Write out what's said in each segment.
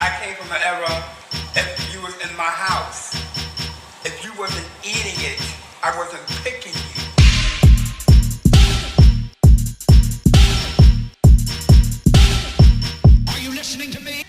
I came from an era, if you was in my house, if you wasn't eating it, I wasn't picking you. Are you listening to me?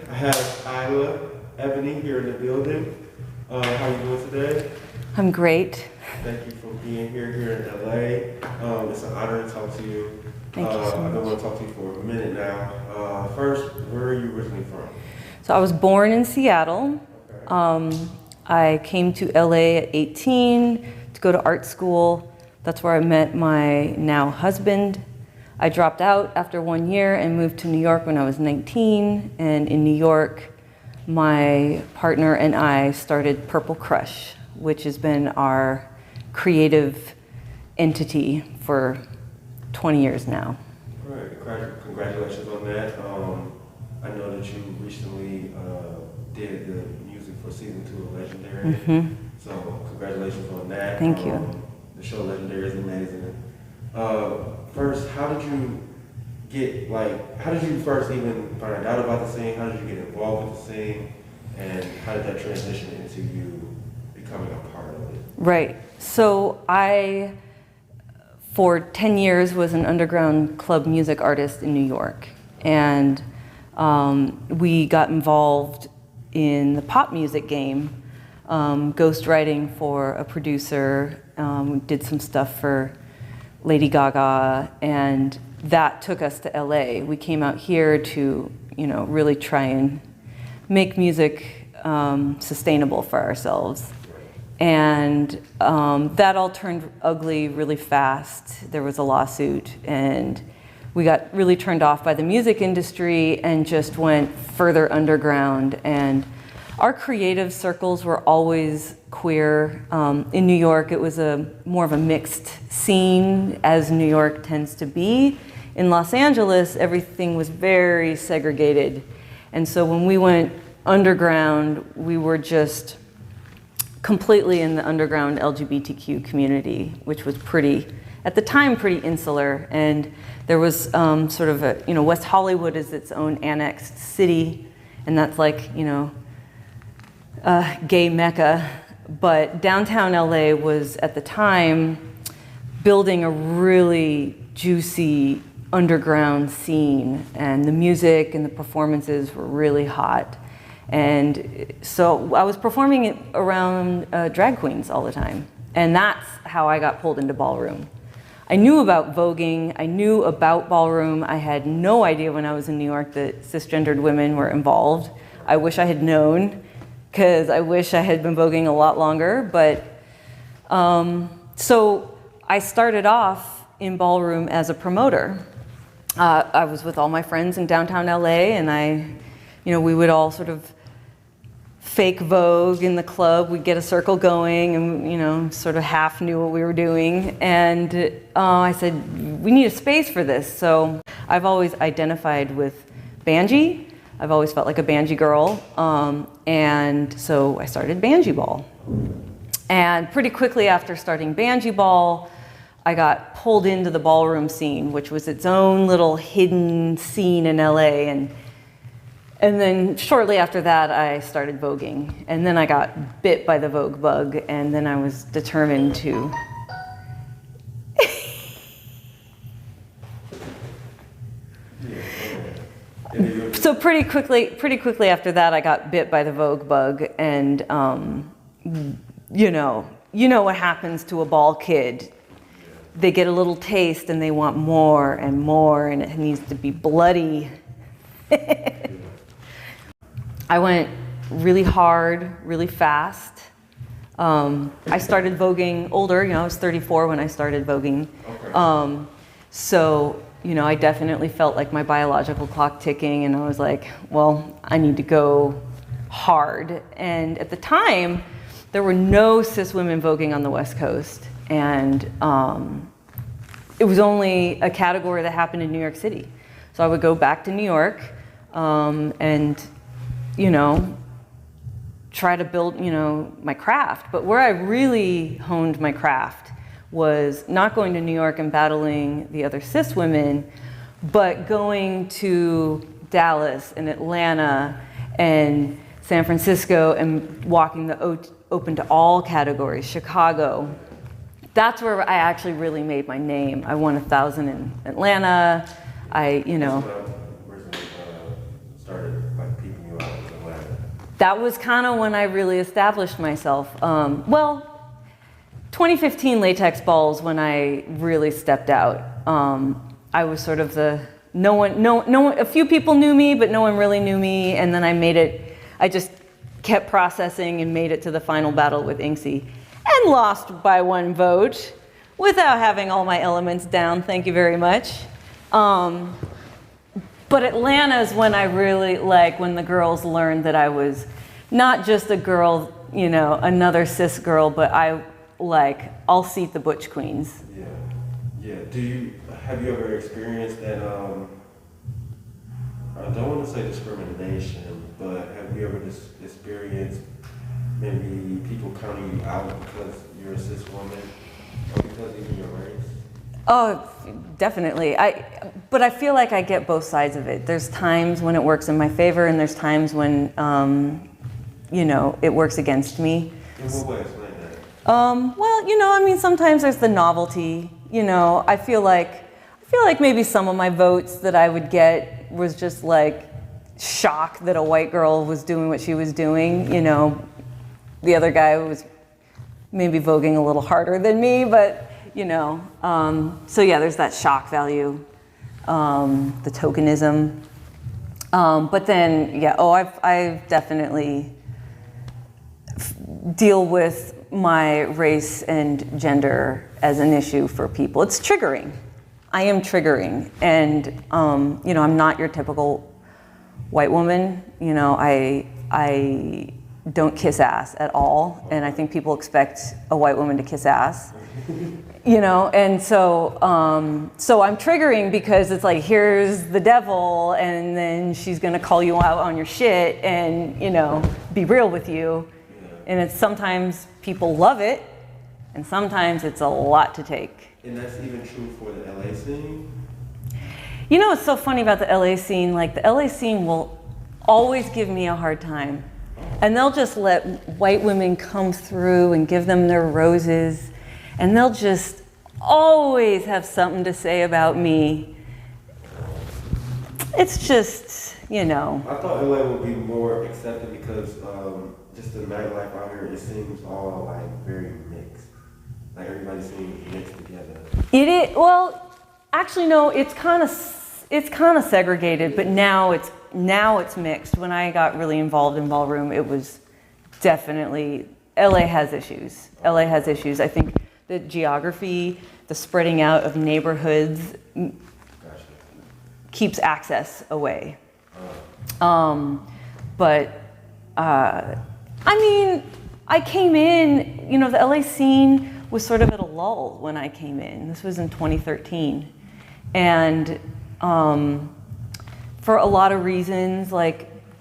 I have Isla Ebony here in the building. How are you doing today? I'm great. Thank you for being here in LA. It's an honor to talk to you. Thank you so much. I've been wanting to talk to you for a minute now. First, where are you originally from? So I was born in Seattle. Okay. I came to LA at 18 to go to art school. That's where I met my now husband. I dropped out after 1 year and moved to New York when I was 19. And in New York, my partner and I started Purple Crush, which has been our creative entity for 20 years now. All right, congratulations on that. I know that you recently did the music for season 2 of Legendary. Mm-hmm. So congratulations on that. Thank you. The show Legendary is amazing. First, how did you first even find out about the scene? How did you get involved with the scene? And how did that transition into you becoming a part of it? Right. So I, for 10 years, was an underground club music artist in New York. And we got involved in the pop music game, ghostwriting for a producer. We did some stuff for Lady Gaga, and that took us to LA. We came out here to, really try and make music sustainable for ourselves. And that all turned ugly really fast. There was a lawsuit, and we got really turned off by the music industry and just went further underground. And our creative circles were always queer. In New York, it was more of a mixed scene, as New York tends to be. In Los Angeles, everything was very segregated. And so when we went underground, we were just completely in the underground LGBTQ community, which was at the time, pretty insular. And there was sort of West Hollywood is its own annexed city, and that's like, gay mecca. But downtown LA was, at the time, building a really juicy underground scene, and the music and the performances were really hot. And so I was performing it around drag queens all the time. And that's how I got pulled into ballroom. I knew about voguing, I knew about ballroom. I had no idea when I was in New York that cisgendered women were involved. I wish I had known, because I wish I had been voguing a lot longer. But so I started off in ballroom as a promoter. I was with all my friends in downtown LA, and we would all sort of fake Vogue in the club. We'd get a circle going, and sort of half knew what we were doing. And I said, we need a space for this. So I've always identified with Banjee. I've always felt like a Banjee girl. And so I started Banjee Ball. And pretty quickly after starting Banjee Ball, I got pulled into the ballroom scene, which was its own little hidden scene in LA. And then shortly after that, I started voguing. And then I got bit by the Vogue bug, and then I was determined to. So pretty quickly after that, I got bit by the Vogue bug, and you know what happens to a ball kid. They get a little taste and they want more and more, and it needs to be bloody. I went really hard, really fast. I started voguing older, I was 34 when I started voguing. Okay. So, I definitely felt like my biological clock ticking, and I was like, well, I need to go hard. And at the time, there were no cis women voguing on the West Coast, and it was only a category that happened in New York City. So I would go back to New York and, try to build, my craft. But where I really honed my craft was not going to New York and battling the other cis women, but going to Dallas and Atlanta and San Francisco and walking the open to all categories, Chicago. That's where I actually really made my name. I won 1,000 in Atlanta. Started like peeping you out in Atlanta. That was kind of when I really established myself. 2015 Latex Balls when I really stepped out. I was sort of no one, a few people knew me, but no one really knew me. And then I just kept processing and made it to the final battle with Inksy and lost by 1 vote without having all my elements down. Thank you very much. But Atlanta is when I really, when the girls learned that I was not just a girl, another cis girl, but I'll seat the butch queens. Yeah. Have you ever experienced that, I don't want to say discrimination, but have you ever experienced maybe people counting you out because you're a cis woman or because even your race? Oh, definitely. But I feel like I get both sides of it. There's times when it works in my favor, and there's times when, it works against me. In what way? Explain that. Sometimes there's the novelty. I feel like maybe some of my votes that I would get was just shock that a white girl was doing what she was doing. The other guy was maybe voguing a little harder than me, but so yeah, there's that shock value, the tokenism. But then, I've definitely deal with my race and gender as an issue for people. It's triggering. I am triggering, and I'm not your typical white woman. I don't kiss ass at all, and I think people expect a white woman to kiss ass. And so I'm triggering because it's like, here's the devil, and then she's gonna call you out on your shit and, be real with you. And it's sometimes people love it, and sometimes it's a lot to take. And that's even true for the LA scene? What's so funny about the LA scene? The LA scene will always give me a hard time. And they'll just let white women come through and give them their roses. And they'll just always have something to say about me. It's just, I thought LA would be more accepted because just the nightlife out here, it seems all very mixed. Everybody seems mixed together. It is, well, actually no, it's kind of segregated, but now it's mixed. When I got really involved in ballroom, it was definitely, LA has issues. LA has issues. I think the geography, the spreading out of neighborhoods keeps access away. I came in, the LA scene was sort of at a lull when I came in. This was in 2013. And for a lot of reasons,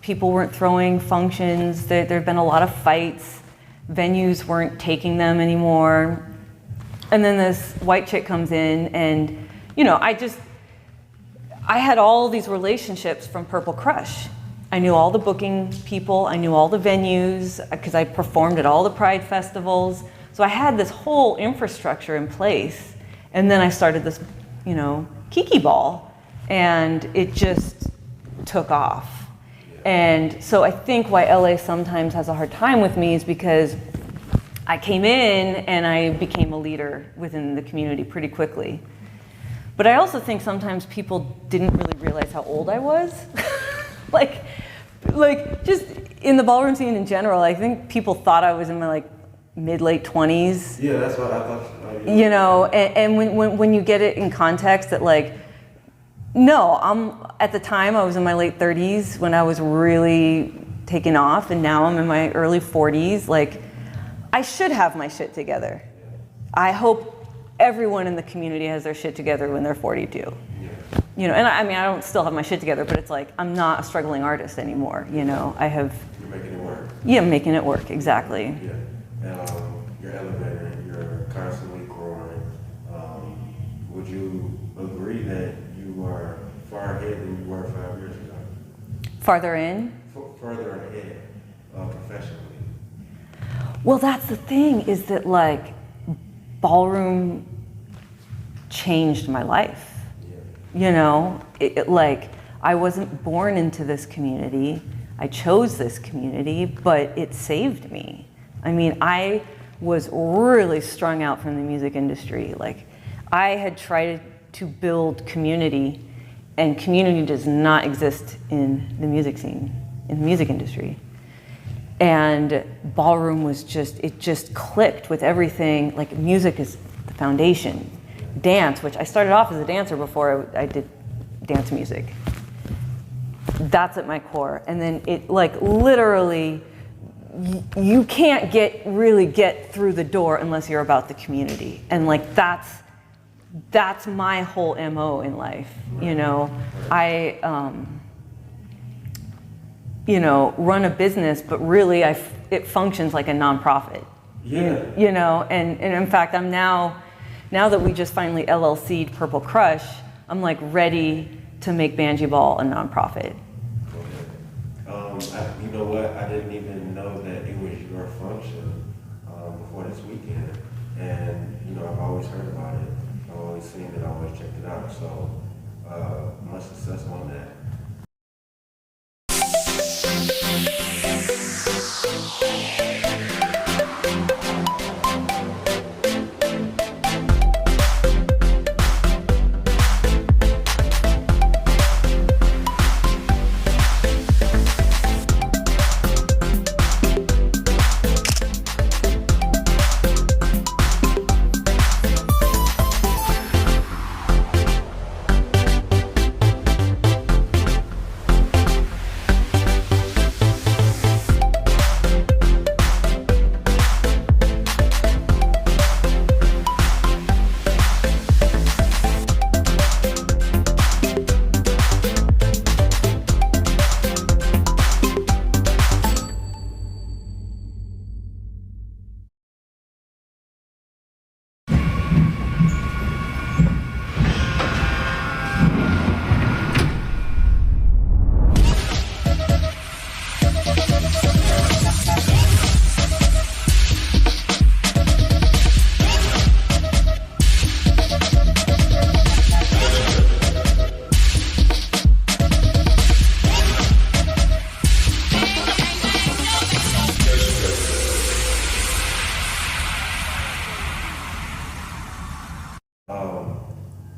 people weren't throwing functions, there'd been a lot of fights, venues weren't taking them anymore. And then this white chick comes in, and, you know, I had all these relationships from Purple Crush. I knew all the booking people, I knew all the venues, because I performed at all the Pride festivals. So I had this whole infrastructure in place. And then I started this, you know, Kiki Ball, and it just took off. And so I think why LA sometimes has a hard time with me is because I came in and I became a leader within the community pretty quickly. But I also think sometimes people didn't really realize how old I was. like just in the ballroom scene in general, I think people thought I was in my like mid-late 20s. Yeah, that's what I thought. You know, and when you get it in context that like, no, at the time I was in my late 30s when I was really taking off, and now I'm in my early 40s. Like, I should have my shit together. I hope everyone in the community has their shit together when they're 42. You know, and I mean, I don't still have my shit together, but it's like, I'm not a struggling artist anymore, you know, I have... You're making it work. Yeah, I'm making it work, exactly. Yeah, you're elevating, you're constantly growing. Would you agree that you are far ahead than you were 5 years ago? Farther in? Further ahead, professionally. Well, that's the thing, is that like, ballroom changed my life. You know, like, I wasn't born into this community. I chose this community, but it saved me. I mean, I was really strung out from the music industry. Like, I had tried to build community, and community does not exist in the music scene, in the music industry. And ballroom was just, it just clicked with everything. Like, music is the foundation. Dance, which I started off as a dancer before I did dance music. That's at my core. And then it, like, literally, you can't really get through the door unless you're about the community. And like, that's my whole MO in life. You know, I, you know, run a business, but really it functions like a nonprofit. Yeah. You know, and in fact, I'm now that we just finally LLC'd Purple Crush, I'm like ready to make Banjee Ball a nonprofit. Okay. You know what? I didn't even know that it was your function before this weekend. And, you know, I've always heard about it. I've always seen it, I've always checked it out. So, much success on that.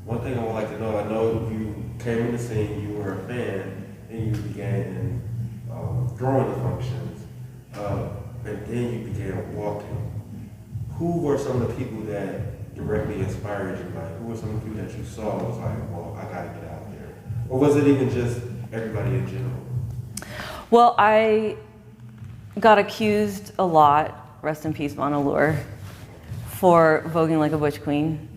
One thing I would like to know, I know you came in the scene, you were a fan, and you began throwing the functions, and then you began walking. Who were some of the people that directly inspired you? Like, who were some of the people that you saw and was like, well, I gotta get out there? Or was it even just everybody in general? Well, I got accused a lot, rest in peace, Mona Lure, for voguing like a butch queen.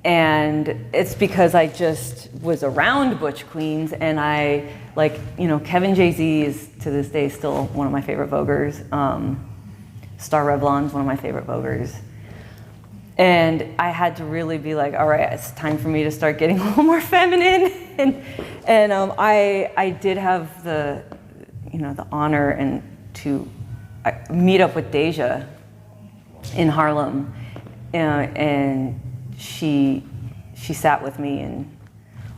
And it's because I just was around butch queens, and I, like, you know, Kevin Jay-Z is to this day still one of my favorite voguers. Star Revlon's one of my favorite voguers. And I had to really be like, all right, it's time for me to start getting a little more feminine. And I did have the, the honor and to meet up with Deja in Harlem, and she sat with me and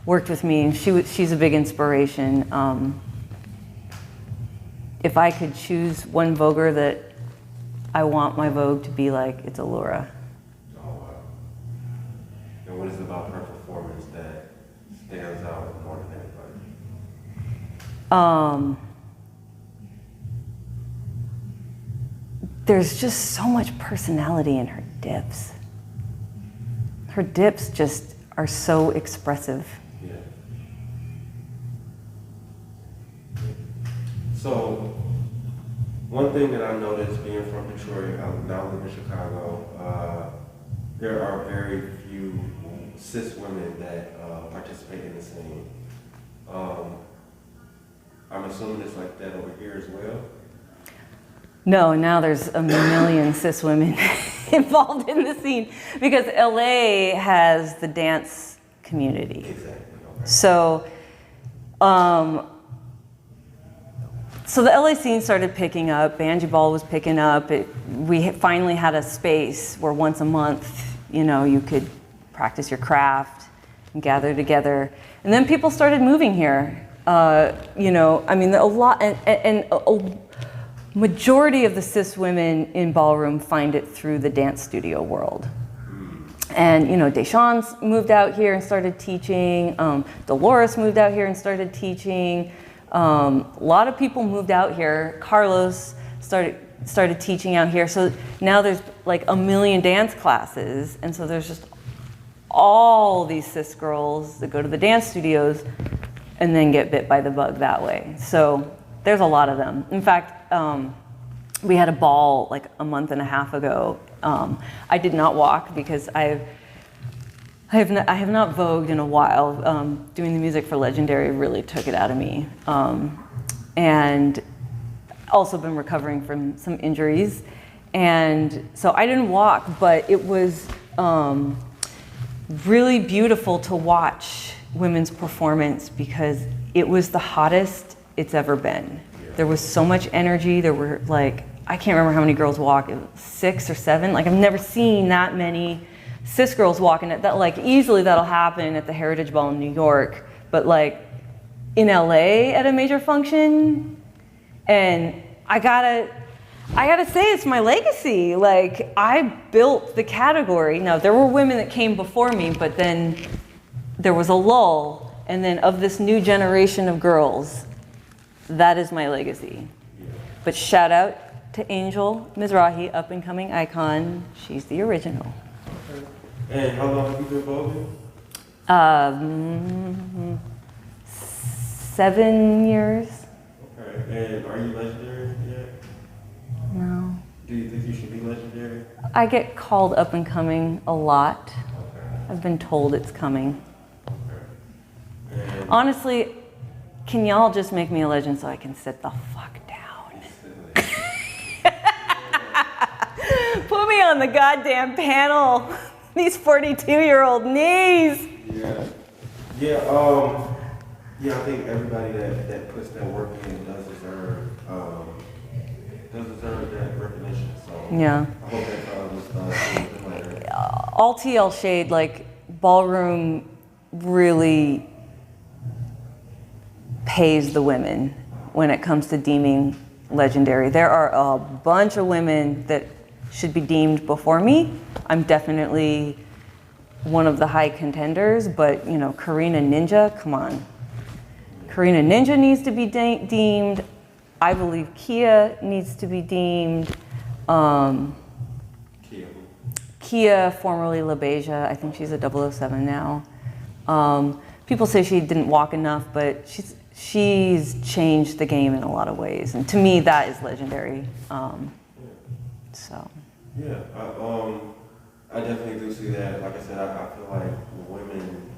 worked with me, and she's a big inspiration. If I could choose one Voguer that I want my Vogue to be like, it's Allura. Oh, wow. And what is it about her performance that stands out more than anybody? There's just so much personality in her dips. Her dips just are so expressive. Yeah. So, one thing that I noticed being from Detroit, I now live in Chicago, there are very few cis women that participate in the scene. I'm assuming it's like that over here as well. No, now there's a million cis women involved in the scene because LA has the dance community. Exactly. Okay. So the LA scene started picking up. Banjee Ball was picking up. We finally had a space where once a month, you could practice your craft and gather together. And then people started moving here. A lot, and a majority of the cis women in ballroom find it through the dance studio world. And, Deshawn's moved out here and started teaching. Dolores moved out here and started teaching. A lot of people moved out here. Carlos started teaching out here. So now there's like a million dance classes. And so there's just all these cis girls that go to the dance studios and then get bit by the bug that way. So there's a lot of them. In fact, we had a ball like a month and a half ago. I did not walk because I have not vogued in a while. Doing the music for Legendary really took it out of me. And also been recovering from some injuries. And so I didn't walk, but it was really beautiful to watch women's performance because it was the hottest it's ever been. There was so much energy. There were I can't remember how many girls walked, 6 or 7. I've never seen that many cis girls walking at that. Easily that'll happen at the Heritage Ball in New York, but in LA at a major function. And I gotta say it's my legacy. I built the category. Now there were women that came before me, but then there was a lull. And then of this new generation of girls, that is my legacy. But shout out to Angel Mizrahi, up and coming icon. She's the original. Okay. And how long have you been voguing? 7 years. Okay. And are you legendary yet? No. Do you think you should be legendary? I get called up and coming a lot. Okay. I've been told it's coming. Okay. And Honestly, can y'all just make me a legend so I can sit the fuck down? Put me on the goddamn panel. These 42-year-old knees. Yeah. I think everybody that puts that work in does deserve that recognition. So Yeah. I hope that was later. All TL shade, ballroom really pays the women when it comes to deeming legendary. There are a bunch of women that should be deemed before me. I'm definitely one of the high contenders, but Karina Ninja, come on. Karina Ninja needs to be deemed. I believe Kia needs to be deemed. Kia, formerly LaBeija, I think she's a 007 now. People say she didn't walk enough, but she's changed the game in a lot of ways. And to me, that is legendary. Yeah, I definitely do see that. Like I said, I feel like women,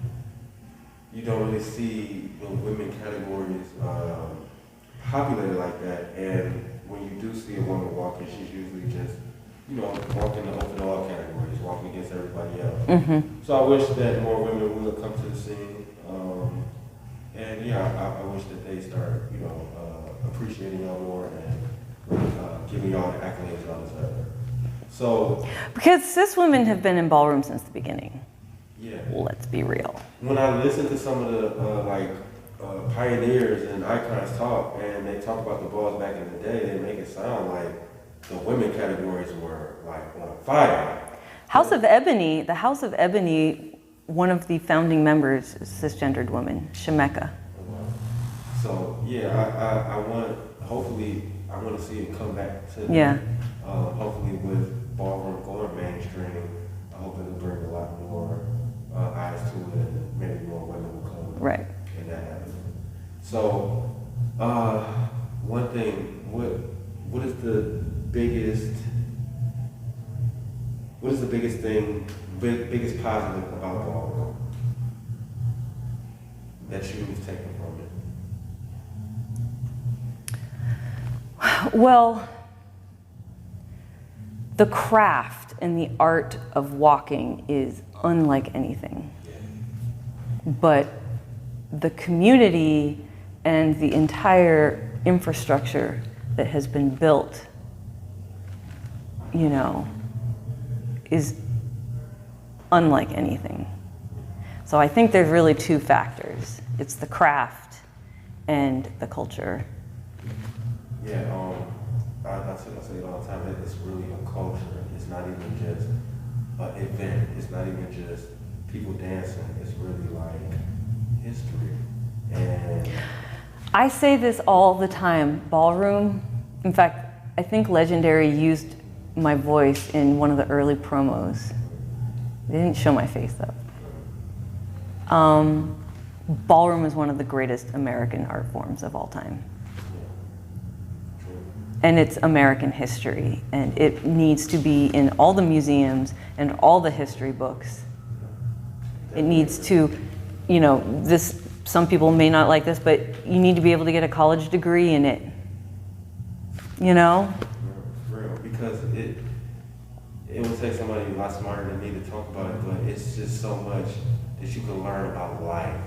you don't really see the women categories populated like that. And when you do see a woman walking, she's usually just walk in the open all categories, walking against everybody else. Mm-hmm. So I wish that more women would come to the scene. And yeah, I wish that they start, appreciating y'all more and giving y'all the accolades y'all deserve. So, Because cis women have been in ballroom since the beginning. yeah. Let's be real. When I listen to some of the pioneers and icons talk, and they talk about the balls back in the day, they make it sound like the women categories were like on fire. The House of Ebony, one of the founding members is a cisgendered woman, Shemeka. So yeah, I want to see it come back to Yeah. hopefully with ballroom going mainstream, I hope it'll bring a lot more eyes to it, and maybe more women will come. Right. And that happens. So one thing, what is the biggest biggest positive about ballroom that you've taken from it? Well, the craft and the art of walking is unlike anything. But the community and the entire infrastructure that has been built, is unlike anything. So I think there's really two factors. It's the craft and the culture. Yeah, I say it all the time, that it's really a culture. It's not even just an event. It's not even just people dancing. It's really like history. And I say this all the time, ballroom. In fact, I think Legendary used my voice in one of the early promos. They didn't show my face though. Ballroom is one of the greatest American art forms of all time. And it's American history, and it needs to be in all the museums and all the history books. It needs to, some people may not like this, but you need to be able to get a college degree in it. real, because it would take somebody a lot smarter than me to talk about it, but it's just so much that you can learn about life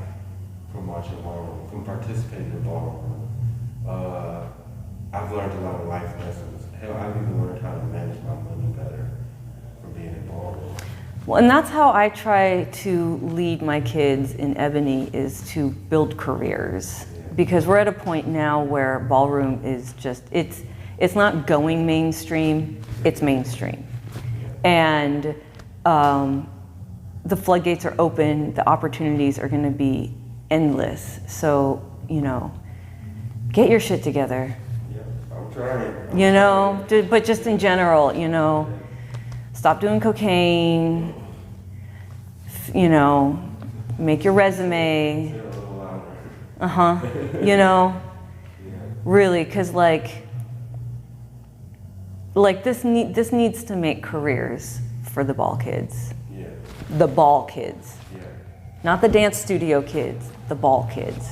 from watching ballroom, from participating in ballroom. I've learned a lot of life lessons. Hell, I've even learned how to manage my money better from being in ballroom. Well, and that's how I try to lead my kids in Ebony, is to build careers. Because we're at a point now where ballroom is just, it's not going mainstream, it's mainstream. And the floodgates are open, the opportunities are gonna be endless. So, get your shit together. I'm trying. But just in general, stop doing cocaine, make your resume. Really, because this needs to make careers for the ball kids. Yeah. The ball kids. Yeah. Not the dance studio kids, the ball kids.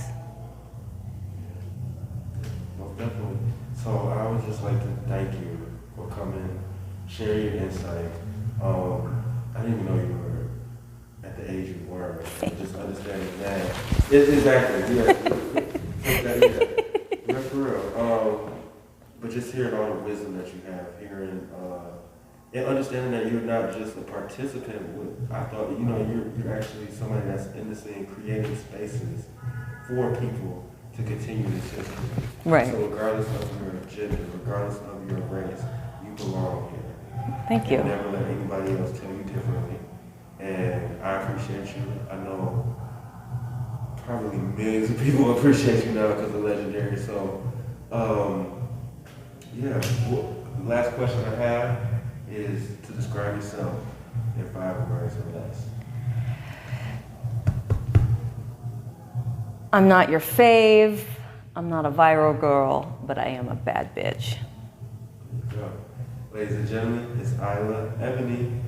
Most definitely. So I would just like to thank you for coming, sharing your insight. I didn't even know you were at the age you were. Just understanding that. Exactly. Yeah. Yeah, for real. But just hearing all the wisdom that you have, and understanding that you're not just a participant. I thought, you're actually somebody that's in the scene, creating spaces for people to continue this history. Right. So regardless of your gender, regardless of your race, you belong here. Thank you. And never let anybody else tell you differently. And I appreciate you. I know probably millions of people appreciate you now because of Legendary. So, the last question I have is to describe yourself in 5 words or less. I'm not your fave, I'm not a viral girl, but I am a bad bitch. There you go. Ladies and gentlemen, it's Isla Ebony.